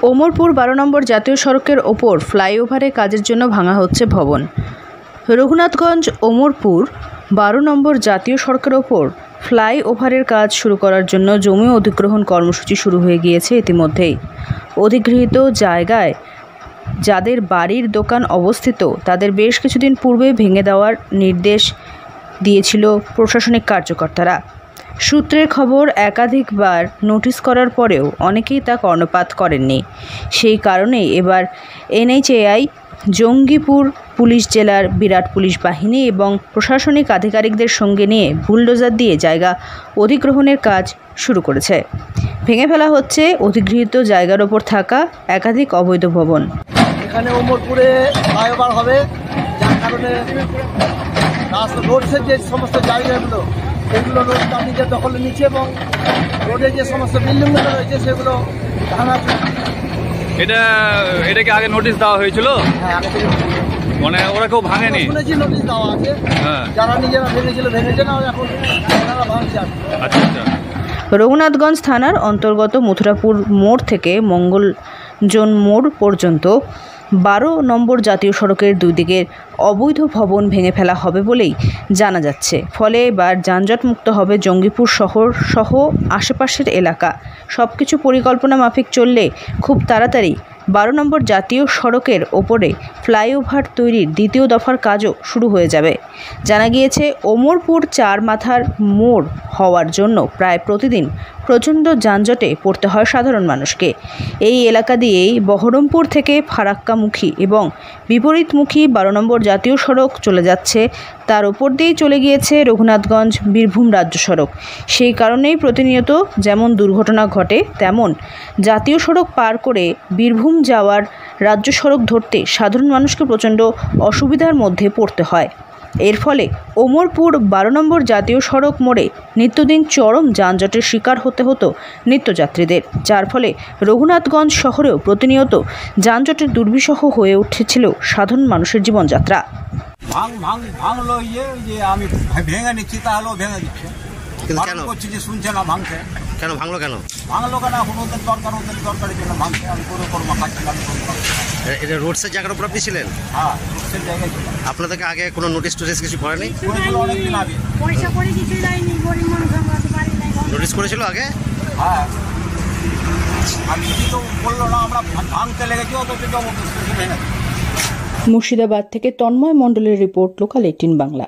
ওমরপুর 12 নম্বর জাতীয় সড়কের ওপর ফ্লাইওভারের কাজের জন্য ভাঙা হচ্ছে ভবন। রঘুনাথগঞ্জ ওমরপুর 12 নম্বর জাতীয় সড়কের ওপর ফ্লাইওভারের কাজ শুরু করার জন্য জমি অধিগ্রহণ কর্মসূচি শুরু হয়ে গিয়েছে ইতিমধ্যেই। অধিগৃহীত জায়গায় যাদের বাড়ির দোকান অবস্থিত তাদের বেশ কিছুদিন পূর্বে ভেঙে দেওয়ার নির্দেশ দিয়েছিল প্রশাসনিক কার্যকর্তারা। সূত্রের খবর, একাধিকবার নোটিশ করার পরেও অনেকেই তা কর্ণপাত করেননি। সেই কারণেই এবার এনএইচএআই, জঙ্গিপুর পুলিশ জেলার বিরাট পুলিশ বাহিনী এবং প্রশাসনিক আধিকারিকদের সঙ্গে নিয়ে বুলডোজার দিয়ে জায়গা অধিগ্রহণের কাজ শুরু করেছে। ভেঙে ফেলা হচ্ছে অধিগৃহীত জায়গার ওপর থাকা একাধিক অবৈধ ভবন। এখানে ওমরপুরে ফ্লাইওভার হবে, যার কারণে রোডসের যে সমস্ত জায়গাগুলো সেগুলো রোড নিজের দখলে নিচ্ছে এবং রোডে যে সমস্ত বিল্ডিংগুলো রয়েছে সেগুলো ভাঙা। এটাকে আগে নোটিশ দেওয়া হয়েছিল? হ্যাঁ, আগে থেকে মানে ওরা কেউ ভাঙেনি? শুনেছি নোটিশ দেওয়া আছে। হ্যাঁ, যারা নিজেরা ভেঙেছে না, এখন তারা ভাঙছে। আচ্ছা আচ্ছা। রঘুনাথগঞ্জ থানার অন্তর্গত মথুরাপুর মোড় থেকে মঙ্গলজন মোড় পর্যন্ত 12 নম্বর জাতীয় সড়কের দুই দিকের অবৈধ ভবন ভেঙে ফেলা হবে বলেই জানা যাচ্ছে। ফলে এবার যানজটমুক্ত হবে জঙ্গিপুর শহর সহ আশেপাশের এলাকা। সব কিছু পরিকল্পনা মাফিক চললে খুব তাড়াতাড়ি 12 নম্বর জাতীয় সড়কের ওপরে ফ্লাইওভার তৈরির দ্বিতীয় দফার কাজও শুরু হয়ে যাবে। জানা গিয়েছে, ওমরপুর 4 মাথার মোড় হওয়ার জন্য প্রায় প্রতিদিন প্রচণ্ড যানজটে পড়তে হয় সাধারণ মানুষকে। এই এলাকা দিয়েই বহরমপুর থেকে ফারাক্কামুখী এবং বিপরীতমুখী 12 নম্বর জাতীয় সড়ক চলে যাচ্ছে। তার ওপর দিয়েই চলে গিয়েছে রঘুনাথগঞ্জ বীরভূম রাজ্য সড়ক। সেই কারণেই প্রতিনিয়ত যেমন দুর্ঘটনা ঘটে, তেমন জাতীয় সড়ক পার করে বীরভূম যাওয়ার রাজ্য সড়ক ধরতে সাধারণ মানুষকে প্রচণ্ড অসুবিধার মধ্যে পড়তে হয়। এর ফলে ওমরপুর 12 নম্বর জাতীয় সড়ক মোড়ে নিত্যদিন চরম যানজটের শিকার হতে হতো নিত্যযাত্রীদের, যার ফলে রঘুনাথগঞ্জ শহরেও প্রতিনিয়ত যানজটের দুর্বিষহ হয়ে উঠেছিল সাধারণ মানুষের জীবনযাত্রা। ভাঙলো যে আমি ভেঙে নিচ্ছি, তাহলেও ভেঙে দিচ্ছে। কিন্তু কেন করছি যে শুনছে না, ভাঙছে কেন? ভাঙলো কেন? এখন ওদের দরকারের জন্য ভাঙছে। আমি করে করবো, খাচ্ছিলাম। এটা রোডসের জায়গার উপর আপনি ছিলেন? হ্যাঁ, রোডসের জায়গায় ছিল। আপনাদেরকে আগে কোনো নোটিশ টোটিস কিছু করেনি? অনেকদিন আগে নোটিশ করেছিল আগে? হ্যাঁ, আমি তো বললো না, আমরা ভাঙতে লেগেছি, অথচ জবরদস্তি ভেঙে। মুর্শিদাবাদ থেকে তন্ময় মণ্ডলের রিপোর্ট, লোকাল 18 বাংলা।